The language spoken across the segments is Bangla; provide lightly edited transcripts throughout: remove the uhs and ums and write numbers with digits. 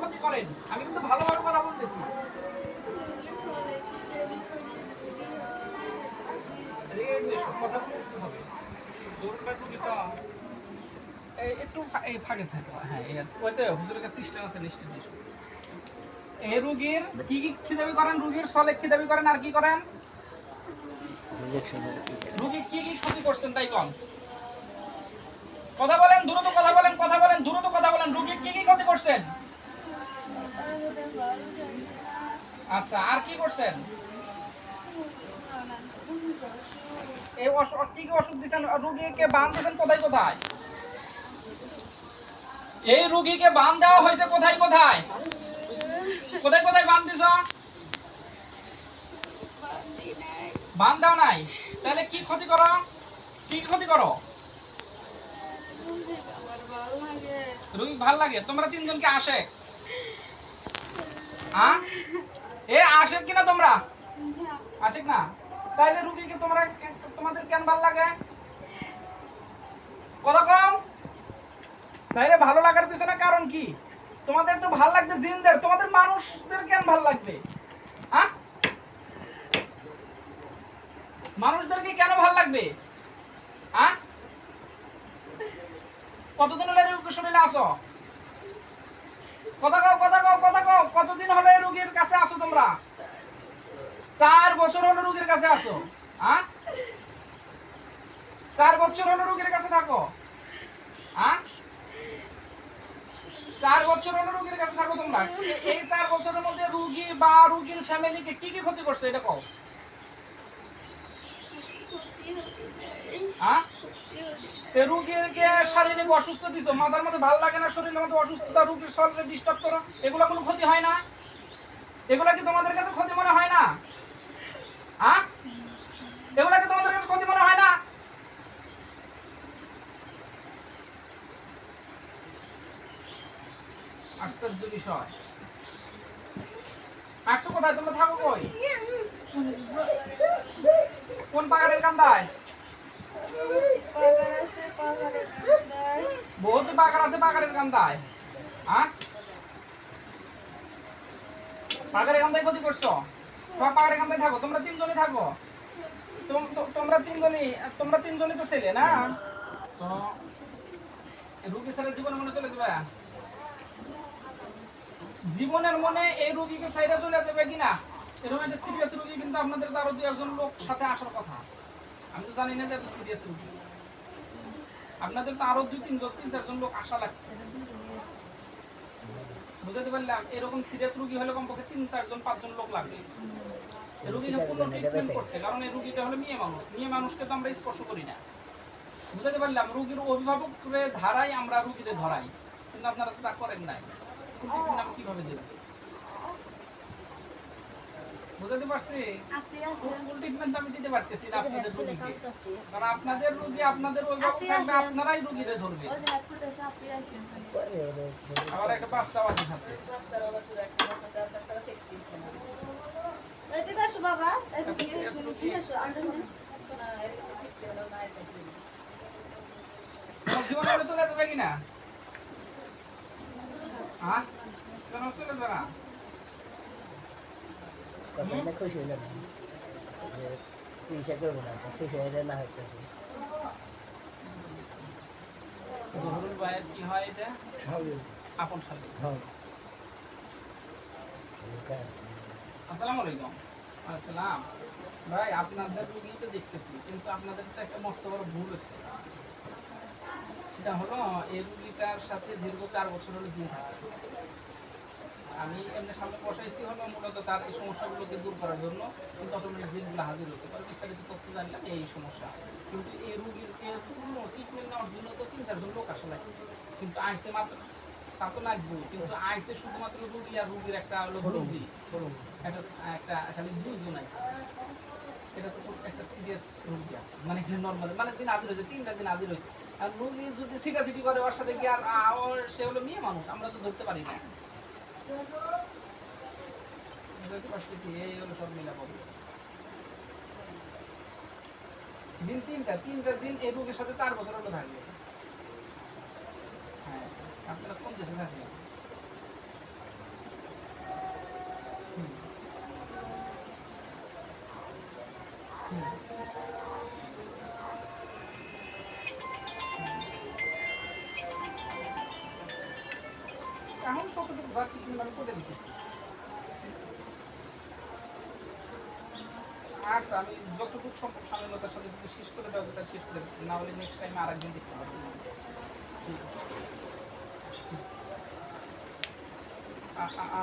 ক্ষতি করেন? আমি কিন্তু ভালোভাবে কথা বলতেছি। কথাগুলো একটু হবে জোরটা রুগীটা একটু এই ফাঁকে থাকো। হ্যাঁ এই ওই যে হুজুরের কাছে সিস্টেম আছে লিস্টের দিশো। এই রুগীর কি কি খিদাবি করেন? রুগীর সলে খিদাবি করেন আর কি করেন? রুগী কি কি ক্ষতি করছেন তাই কম কথা বলেন, দ্রুত কথা বলেন, কথা বলেন, দ্রুত কথা বলেন। রুগী কি কি ক্ষতি করছেন? আচ্ছা আর কি করছেন? এই কি কি ওষুধ দিচ্ছেন? রুগীকে বান দিয়েছেন কোথায় কোথায়? এই রুগীকে বান দেওয়া হয়েছে কোথায় কোথায়? কোথায় কোথায় বান দিছ? বান দাও নাই? তাহলে কি ক্ষতি করো? কি ক্ষতি করো? রুগী ভাল লাগে। তোমরা তিনজনকে আসে আশেক কিনা তোমরা? আশেক না? তাইলে রুগীকে তোমাদের কেন ভাল লাগে? কথা কম। তাইলে ভালো লাগার পিছনে কারণ কি? তোমাদের তো ভাল লাগবে জিনদের, তোমাদের মানুষদের কেন ভাল লাগবে? মানুষদেরকে কেন ভাল লাগবে? কতদিন হলে রোগীর শরীরে আসো? কথা কও, কথা কও, কথা কও। কতদিন হলে রোগীর কাছে আসো তোমরা? 4 বছর হলো রোগীর কাছে আসো। 4 বছর হলো রোগীর কাছে থাকো। 4 বছর হলো রোগীর কাছে থাকো তোমরা। এই 4 বছরের মধ্যে রোগী বা রোগীর ফ্যামিলিকে কি কি ক্ষতি করছে এটা কও? রোগীকে শারীরিক অসুস্থ দিছো, মাথার মধ্যে ভালো লাগে না, শরীরের মধ্যে অসুস্থতা, রোগীর শরীরে ডিস্টার্ব করো, এগুলো কোনো ক্ষতি হয় না? এগুলা কি তোমাদের কাছে ক্ষতি মনে হয় না? এগুলা কি তোমাদের কাছে ক্ষতি মনে হয় না? আশ্চর্য বিষয়। আসছো কোথায়? তোমরা থাকো কই? কোন পাহাড়ের কান্দায়? বহুত পাহাড় আছে পাহাড়ের কান্দায়। পাহাড়ের কান্দায় ক্ষতি করছো? তোমরা পাহাড়ের কান্দায় থাকো, তোমরা তিনজনই থাকো। তোমরা তিনজনই তো ছেলে না? তো রুগী ছেড়ে জীবনে মনে চলে যাবে? জীবনের মনে এই রোগীকে সাইডে চলে যাবে কিনা? এরকম একটা সিরিয়াস রোগী কিন্তু আপনাদের তো আরো 2-1 লোক সাথে আসার কথা। আমি তো জানি না যে এত সিরিয়াস রোগী। আপনাদের তো আরো 2-3-4 জন লোক আসা লাগবে। বুঝতে পারলাম। এরকম সিরিয়াস রোগী হলে কমপক্ষে 3-4-5 জন লোক লাগবে। এই রোগীকে পূর্ণ ট্রিটমেন্ট করতে, কারণ এই রোগীটা হলো মেয়ে মানুষ। মেয়ে মানুষকে তো আমরা স্পর্শ করি না। বুঝতে পারলাম। রোগীর অভিভাবকরে ধারাই আমরা রোগীদের ধরাই, কিন্তু আপনারা তো তা করেন নাই। ফুল ট্রিটমেন্ট আমি কিভাবে দেব? বুঝতে পারছি। ফুল ট্রিটমেন্ট আমি দিতে পারতেছি না আপনাদের রোগীকে, কারণ আপনাদের রোগী আপনাদের অভিভাবক থাকবে, আপনারাই রোগীরে ধরবে। আবার একটা বাচ্চা আছে সাথে। জীবনে চলে যাবে কিনা? চলে যাবে না? খুশি হইল না যে চিকিৎসা করবো না, খুশি হইলে না হইতেছে। জহুরুল ভাইয়ের কি হয় এটা? আপন শালী। আসসালামু আলাইকুম। আসসালাম। ভাই আপনাদের রুগী তো দেখতেছি, কিন্তু আপনাদের তো একটা মস্ত বড় ভুল হচ্ছে। সেটা হলো এই রুগীটার সাথে দীর্ঘ 4 বছর হলো জিন থাকে। আমি এমনি সামনে বসাইছি হলো মূলত তার এই সমস্যাগুলোকে দূর করার জন্য, কিন্তু অটোমেটিক জিনগুলো হাজির হচ্ছে। পরে বিস্তারিত তথ্য জানলাম এই সমস্যা। কিন্তু এই রুগীকে পূর্ণ ট্রিটমেন্ট নেওয়ার জন্য তো 3-4 জন লোক আসা লাগে, কিন্তু আইসে মাত্র তা তো লাগবে, কিন্তু আইসে শুধুমাত্র রুগী আর রুগীর একটা রুগী একটা খালি 2 জন আইসে। এটা তো একটা সিরিয়াস রুগী, মানে একটা নর্মাল, মানে দিন হাজির হয়েছে, 3টা দিন হাজির হয়েছে। আর রুগী যদি সিটাসিটি করে ওর সাথে গিয়ে আর সে হলো মেয়ে মানুষ, আমরা তো ধরতে পারি না। বুঝতে পারছি কি এই হলো সব মিলা পাবো। জিন 3টা জিন এই রোগীর সাথে 4 বছর হলো থাকবে। হ্যাঁ, আপনারা কোন দেশে থাকবেন? এখন যতটুকু যা ট্রিটমেন্ট আমি করে দিতেছি। আচ্ছা, আমি যতটুকু সম্ভব স্বাধীনতার সাথে যদি শেষ করে দেওয়া তা শেষ করে দিচ্ছি, না হলে নেক্সট টাইমে আরেকদিন দেখতে পারবো।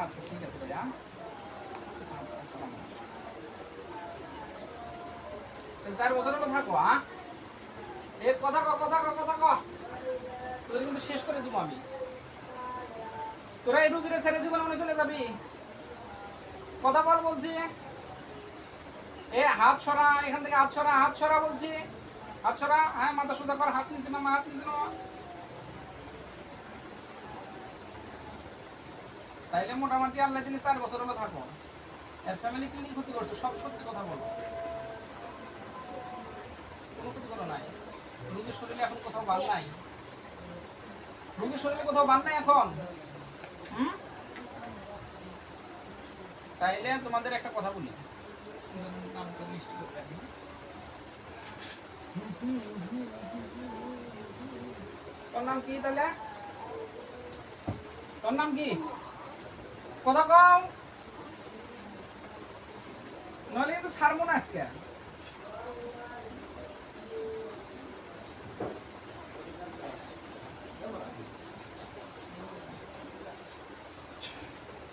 আচ্ছা ঠিক আছে ভাইয়া। আচ্ছা, আসসালামু আলাইকুম। 4 বছর হলো থাকো। এ কথা ক, কথা ক, কথা ক, তোদের কিন্তু শেষ করে দিব আমি। তোরা এই রুগীরা ছেড়ে জীবনে মনে চলে যাবি? কথা বল বলছি। এ হাত সরা, এখান থেকে হাত সরা, হাত সরা বলছি, হাত সরা। হ্যাঁ, মাথা সোজা কর, হাত নিচে নামা, হাত নিচে নামা। তাইলে মোটামুটি আল্লাহ দিনে 4 বছর হলো থাকো। এর ফ্যামিলি কি নিয়ে ক্ষতি করছো? সব সত্যি কথা বলো, কোনো ক্ষতি করো নাই। রুগীর শরীরে এখন কোথাও বাল নাই, রুগীর শরীরে কোথাও বাল নাই এখন। তাইলে তোমাদের একটা কথা বলি, নাম তো লিস্ট করতে হবে। তোর নাম কি তাহলে? তোর নাম কি? কথা কম, নাহলে কিন্তু ছাড়বো না আজকে।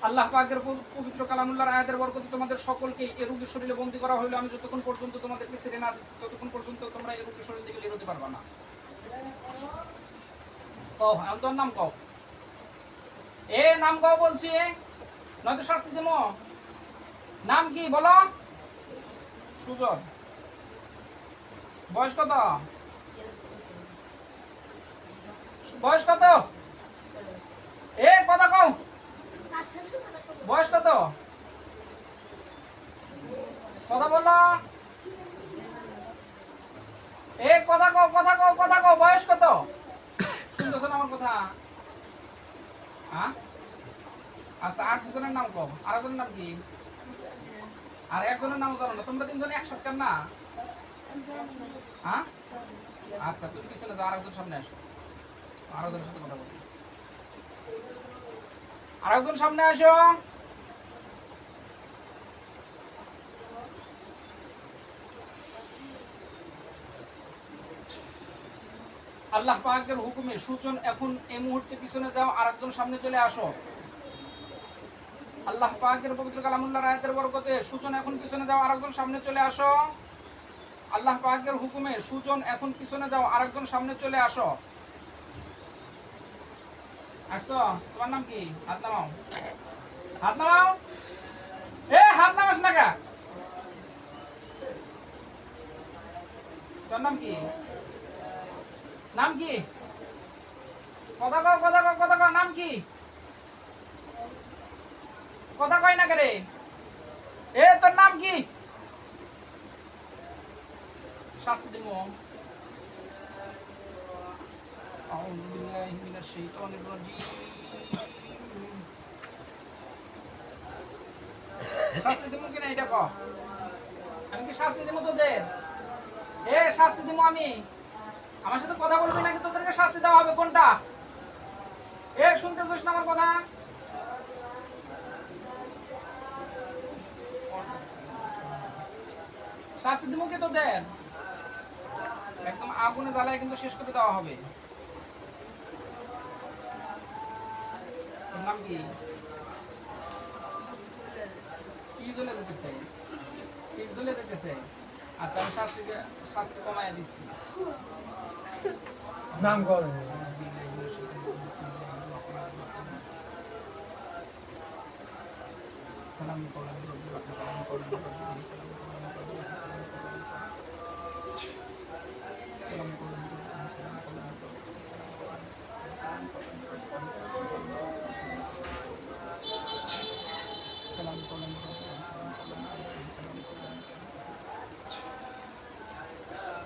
আল্লাহ পাকের পবিত্র কালামুল্লাহর আয়াতের বরকতে তোমাদের সকলকে এই রোগীর শরীরে বন্দী করা হলো। আমি যতক্ষণ পর্যন্ত তোমাদেরকে ছেড়ে না দিচ্ছি ততক্ষণ পর্যন্ত তোমরা এই রোগীর শরীর থেকে বেরোতে পারবা না। কও, এখন তোর নাম কও। এ নাম কও বলছি, নয়তো শাস্তি দেব। নাম কি বলো? সুজন। বয়স কত? বয়স কত? এ কথা কও, বয়স কত? কথা বলো। এ কথা কও, কথা কও, কথা কও, বয়স কত? শুনতেছ না আমার কথা? হ্যাঁ, আচ্ছা, আর দুজনের নাম কও। আর একজনের নাম কি? আর একজনের নাম জানো না? তোমরা তিনজনে একসাথে না? হ্যাঁ, আচ্ছা, তুমি পিছনে যাও, আর একজন সামনে আসো, আর একজনের সাথে কথা বলো। আর একজন সামনে আসো। আল্লাহ পাকের হুকুমে সুজন এখন এই মুহূর্তে পিছনে যাও, আরেকজন সামনে চলে আসো। আল্লাহ পাকের পবিত্র কালামুল্লাহর আয়াতের বরকতে সুজন এখন পিছনে যাও, আরেকজন সামনে চলে আসো। আল্লাহ পাকের হুকুমে সুজন এখন পিছনে যাও, আরেকজন সামনে চলে আসো। আসছো? তোমার নাম কি? হাত নামাও, হাত নামাও। এ হাত নামাস না কা? তোর নাম কি? নাম কি? কথা কও, কথা কও, কথা কও, নাম কি? কথা কয় না কে? এ তোর নাম কি? শাস্তি দিব। আউযু বিল্লাহি মিনাশ শাইতানির রাজীম। শাস্তি দিব কিনা এটা কও। আমি কি শাস্তি দিব তোদের? এ শাস্তি দিব আমি। আমার সাথে কথা বলবি নাকি তোদেরকে শাস্তি দেওয়া হবে? কোনটা? এ শুনতেছিস না আমার কথা? শাস্তি দিব কি তোদের? একদম আগুনে জ্বালায় কিন্তু শেষ করে দেওয়া হবে। নাম কি? কি জ্বলে যেতেছে? কি জ্বলে যেতেছে? আচ্ছা, আমি শাস্তি কমাইয়া দিচ্ছি। নাম কর। সালাম করলাম, সালাম করলাম, সালাম করলাম, সালাম করলাম।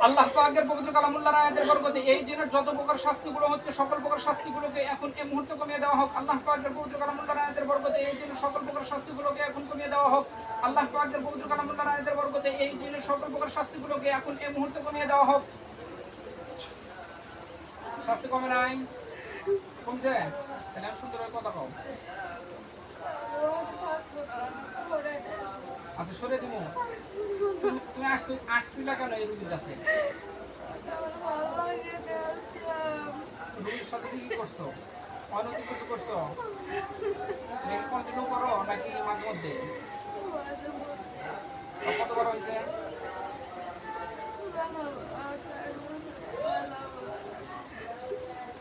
আল্লাহ পাকের পবিত্র কালামুল্লাহর আয়াতের বরকতে এই জিনের যত প্রকার শাস্তিগুলো হচ্ছে সকল প্রকার শাস্তিগুলোকে এখন এই মুহূর্তে কমিয়ে দেওয়া হোক। আল্লাহ পাকের পবিত্র কালামুল্লাহর আয়াতের বরকতে এই জিনের সকল প্রকার শাস্তিগুলোকে এখন কমিয়ে দেওয়া হোক। আল্লাহ পাকের পবিত্র কালামুল্লাহর আয়াতের বরকতে এই জিনের সকল প্রকার শাস্তিগুলোকে এখন এই মুহূর্তে কমিয়ে দেওয়া হোক। শাস্তি কমে নাই? কমছে? তাহলে আমি সুন্দর কথা কও। আচ্ছা সরে দিব। তুমি আসছিলা কেন এই রুগীর কাছে? রুগীর সাথে কি করছো? অনৈতিক কিছু করছো নাকি কন্টিনিউ করো নাকি মাঝে মধ্যে? কতবার হয়েছে?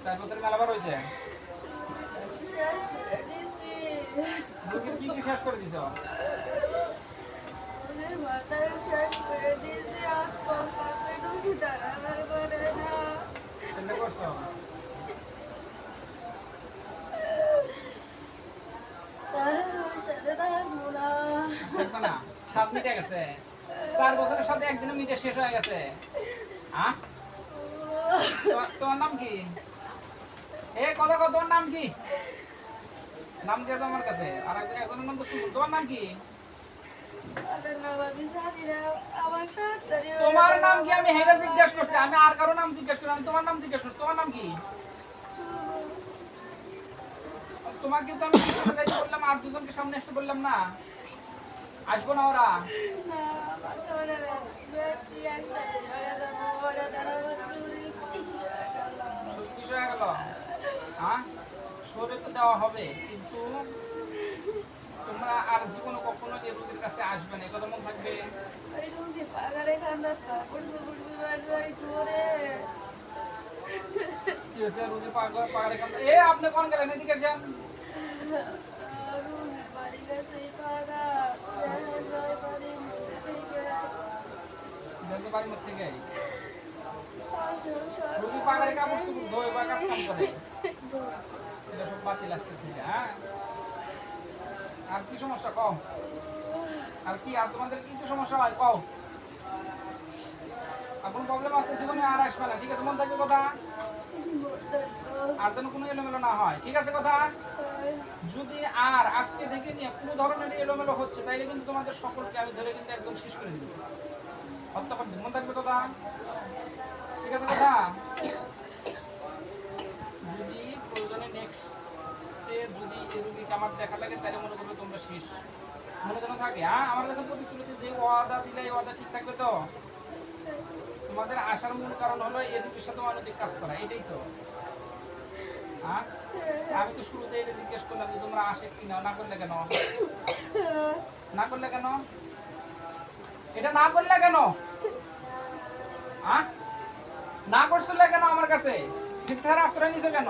4 বছর মেলাবার হয়েছে। রুগীর কি কি শেষ করে দিছ? কেন করছো? দেখবা না 7 মিটে গেছে। 4 বছরের সাথে একদিনে মিটে শেষ হয়ে গেছে। হ্যাঁ তোমার নাম কি? কথা কত, তোমার নাম কি? নাম দিয়ে আমার কাছে আর একজনের নাম তো শুনুন। তোমার নাম কি? তোমার নাম কি? আমি হেরে জিজ্ঞেস করছি, আমি আর কারো নাম জিজ্ঞেস করি, আমি তোমার নাম জিজ্ঞেস করছি। তোমার নাম কি? তোমাকে তো আমি বললাম আর দুজনকে সামনে আসতে বললাম না? আসবো না ওরা? বিষয় গেল। হ্যাঁ সরে তো দেওয়া হবে, কিন্তু তোমরা আর জীবনে কখনো এই রোগীর কাছে আসবে না, কথা মনে থাকবে। কি হয়েছে রোগী পাগারে কান্দা? আপনি কোন গেলেন? এদিকে আসেন। বাড়ির মধ্যে থেকে রোগী পাগারে কাপড় চোপড় ধোয় বা কাজ কাম করে, এটা সব বাতিল আজকে থেকে। হ্যাঁ আর কি সমস্যা কও? আর কি আর তোমাদের কি সমস্যা হয় কও? আর কোনো প্রবলেম আছে জীবনে? আর আসবে না, ঠিক আছে? মন থাকবে কথা। আর যেন কোনো এলোমেলো না হয়, ঠিক আছে কথা? যদি আর আজকে থেকে নিয়ে কোনো ধরনের এলোমেলো হচ্ছে তাইলে কিন্তু তোমাদের সকলকে আমি ধরে কিন্তু একদম শেষ করে দিব, হত্যা করে দিব। মন থাকবে কথা, ঠিক আছে কথা? যদি প্রয়োজনে নেক্সটে যদি এই রুগীকে আমার দেখা লাগে তাহলে মনে করবে তোমরা শেষ, মনে যেন থাকে। হ্যাঁ আমার কাছে প্রতিশ্রুতি যে ওয়াদা দিলে এই ওয়াদা ঠিক থাকবে তো? তোমাদের আসার মূল কারণ হলো এই রুগীর সাথে অনৈতিক কাজ করা, এটাই তো। হ্যাঁ আমি তো শুরুতে এটা জিজ্ঞেস করলাম যে তোমরা আসে কি না করলে কেন? না করলে কেন? এটা না করলে কেন? হ্যাঁ না করছিলে কেন আমার কাছে? মিথ্যার আশ্রয় নিছো কেন?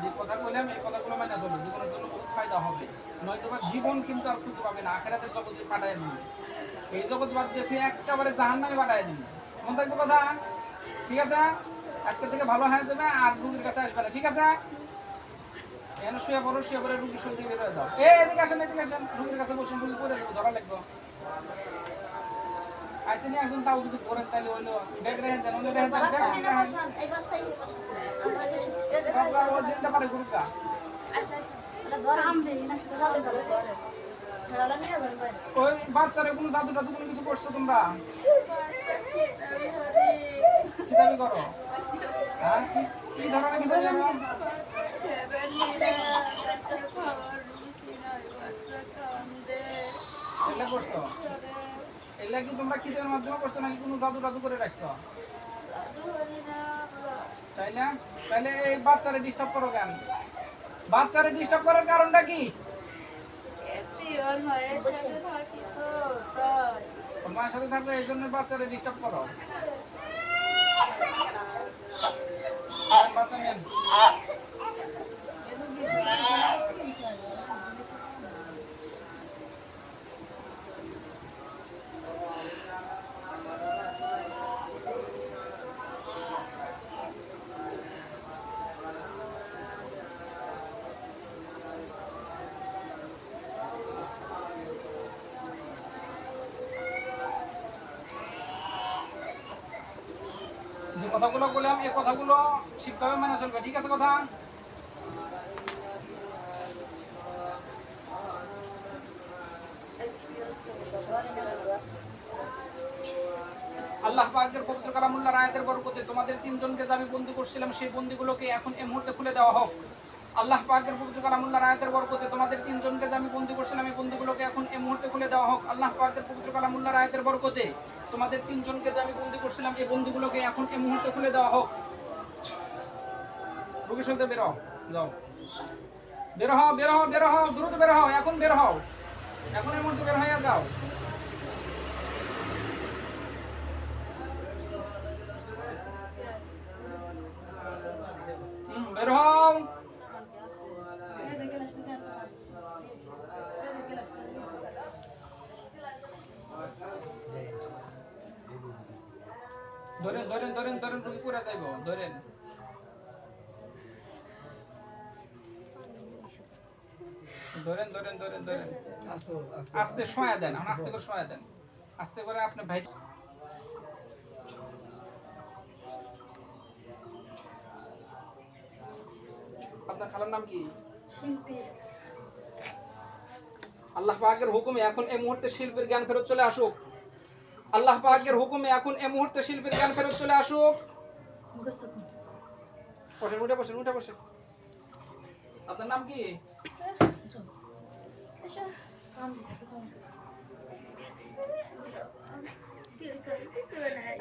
যে কথা বললাম এই কথাগুলো মানে চলবে, জীবনের জন্য বহুত ফায়দা হবে। নয়তো বা জীবন কিন্তু আর খুঁজে পাবে না, আখেরাতের জগতে পাঠায় দিবে। এই জগৎ বাদ দিয়ে একেবারে জাহান্নামে পাঠায় দিবে। মন থাকবে কথা, ঠিক আছে? আজকে থেকে ভালো হয়ে যাবে আর রুগীর কাছে আসবে না, ঠিক আছে? এখানে শুয়ে পড়ে রুগীর সঙ্গে বের হয়ে যাও। এদিকে আসেন, এদিকে আসেন, রুগীর কাছে বসুন, রুগী পড়ে যাবে, ধরা লাগবে। আইসেনি একজন তাও যদি পড়েন তাহলে হইলো ব্যাগ রেখে দেন, অন্য রেখে দেন। ও জিনিসটা পারে গুরুকা ওই বাচ্চারা কোনো জাদু টাদু কোনো কিছু করছো তোমরা? খিতাবি করো? হ্যাঁ কি ধরনের খিতাবি করো? এগুলা করছো? এগুলা কি তোমরা খিদের মাধ্যমে করছো নাকি কোনো জাদু টাদু করে রাখছো? তাই না? তাহলে এই বাচ্চারে ডিস্টার্ব করো কেন? বাচ্চারে ডিস্টার্ব করার কারণটা কি? ওর মায়ের সাথে থাকলে এই জন্য বাচ্চারে ডিস্টার্ব করো। বাচ্চা নেন। যে কথাগুলো বললাম এই কথাগুলো ঠিকভাবে মেনে চলবে, ঠিক আছে কথা? আল্লাহ পাকের পবিত্র কালামুল্লাহর আয়াতের বরকতে তোমাদের তিনজনকে যে আমি বন্দী করছিলাম সেই বন্দীগুলোকে এখন এই মুহূর্তে খুলে দেওয়া হোক। আল্লাহ পাকের পবিত্র কালামুল্লাহর আয়াতের বরকতে তোমাদের তিনজনকে যে আমি বন্দী করছিলাম এই বন্দীগুলোকে এখন এই মুহূর্তে খুলে দেওয়া হোক। আল্লাহ পাকের পবিত্র কালামুল্লাহর আয়াতের বরকতে তোমাদের তিনজনকে যে আমি বন্দী করছিলাম এই বন্দীগুলোকে এখন এই মুহূর্তে খুলে দেওয়া হোক। রোগী শুনতে বের হও, যাও, বের হও, বের হও, বের হও, দ্রুত বের হও, এখন বের হও, এখন এই মুহূর্তে বের হয়ে যাও। বের হও। ধরেন ধরেন ধরেন ধরেন, রুগী পুরা যাইব, ধরেন। ধরেন ধরেন ধরেন ধরেন, আস্তে শোয়া দেন, আস্তে করে শোয়া দেন, আস্তে করে। আপনি ভাই আপনার খালার নাম কি? শিল্পী। আল্লাহ পাকের হুকুমে এখন এই মুহূর্তে শিল্পীর জ্ঞান ফেরত চলে আসুক। আল্লাহ পাকের হুকুমে এখন এই মুহূর্তে শিল্পীর জ্ঞান ফেরত চলে আসুক। বসেন, উঠে বসেন, উঠে বসেন। আপনার নাম কি? কি হয়েছে? কিছু নাই।